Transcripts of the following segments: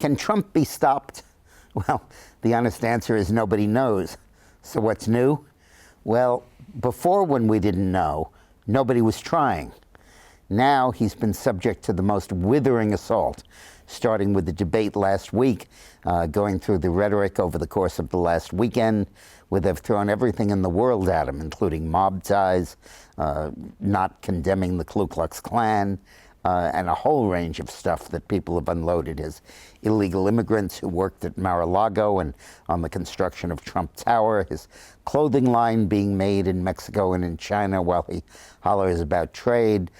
Can Trump be stopped? Well, the honest answer is nobody knows. So what's new? Well, before, when we didn't know, nobody was trying. Now he's been subject to the most withering assault, starting with the debate last week, going through the rhetoric over the course of the last weekend, where they've thrown everything in the world at him, including mob ties, not condemning the Ku Klux Klan, and a whole range of stuff that people have unloaded. His illegal immigrants who worked at Mar-a-Lago and on the construction of Trump Tower, his clothing line being made in Mexico and in China while he hollers about trade,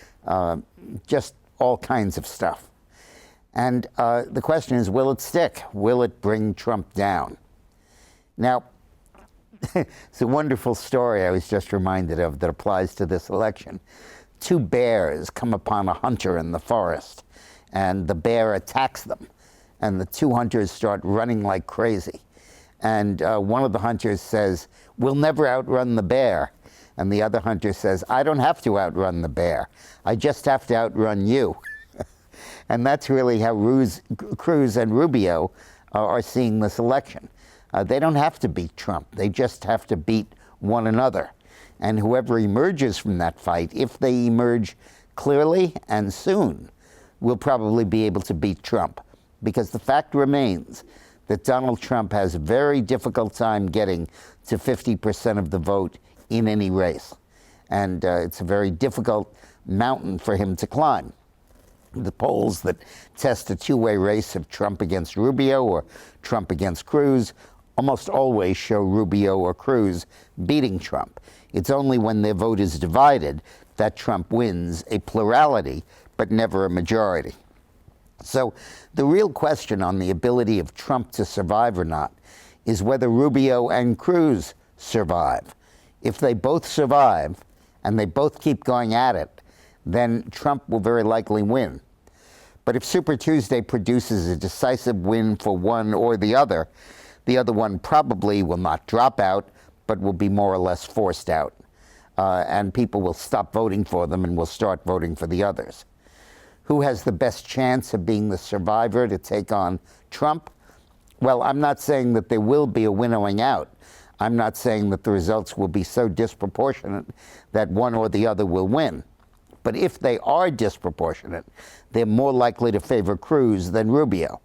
just all kinds of stuff. And the question is, will it stick? Will it bring Trump down? Now, it's a wonderful story I was just reminded of that applies to this election. Two bears come upon a hunter in the forest, and the bear attacks them, and the two hunters start running like crazy. And one of the hunters says, "We'll never outrun the bear." And the other hunter says, "I don't have to outrun the bear. I just have to outrun you." And that's really how Cruz and Rubio are seeing this election. They don't have to beat Trump. They just have to beat one another. And whoever emerges from that fight, if they emerge clearly and soon, will probably be able to beat Trump. Because the fact remains that Donald Trump has a very difficult time getting to 50% of the vote in any race. And it's a very difficult mountain for him to climb. The polls that test a two-way race of Trump against Rubio or Trump against Cruz almost always show Rubio or Cruz beating Trump. It's only when their vote is divided that Trump wins a plurality, but never a majority. So the real question on the ability of Trump to survive or not is whether Rubio and Cruz survive. If they both survive and they both keep going at it, then Trump will very likely win. But if Super Tuesday produces a decisive win for one or the other one probably will not drop out, but will be more or less forced out. And people will stop voting for them and will start voting for the others. Who has the best chance of being the survivor to take on Trump? Well, I'm not saying that there will be a winnowing out. I'm not saying that the results will be so disproportionate that one or the other will win. But if they are disproportionate, they're more likely to favor Cruz than Rubio,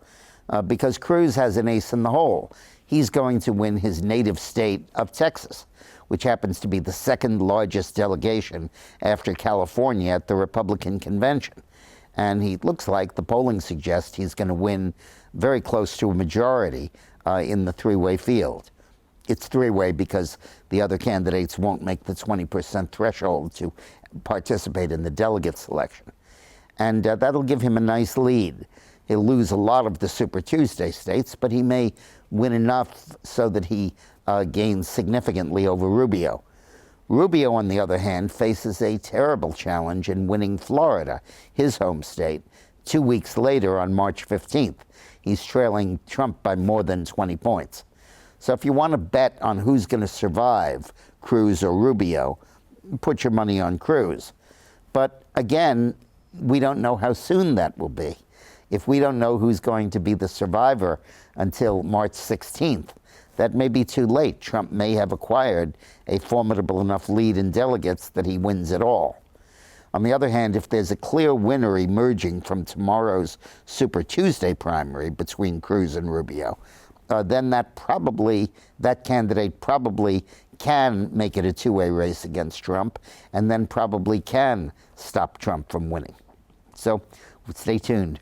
because Cruz has an ace in the hole. He's going to win his native state of Texas, which happens to be the second largest delegation after California at the Republican convention. And he looks like, the polling suggests, he's going to win very close to a majority in the three-way field. It's three-way because the other candidates won't make the 20% threshold to participate in the delegate selection. And that'll give him a nice lead. He'll lose a lot of the Super Tuesday states, but he may win enough so that he gains significantly over Rubio. Rubio, on the other hand, faces a terrible challenge in winning Florida, his home state, 2 weeks later on March 15th. He's trailing Trump by more than 20 points. So if you want to bet on who's going to survive, Cruz or Rubio, put your money on Cruz. But again, we don't know how soon that will be. If we don't know who's going to be the survivor until March 16th, that may be too late. Trump may have acquired a formidable enough lead in delegates that he wins it all. On the other hand, if there's a clear winner emerging from tomorrow's Super Tuesday primary between Cruz and Rubio, then that candidate probably can make it a two-way race against Trump, and then probably can stop Trump from winning. So stay tuned.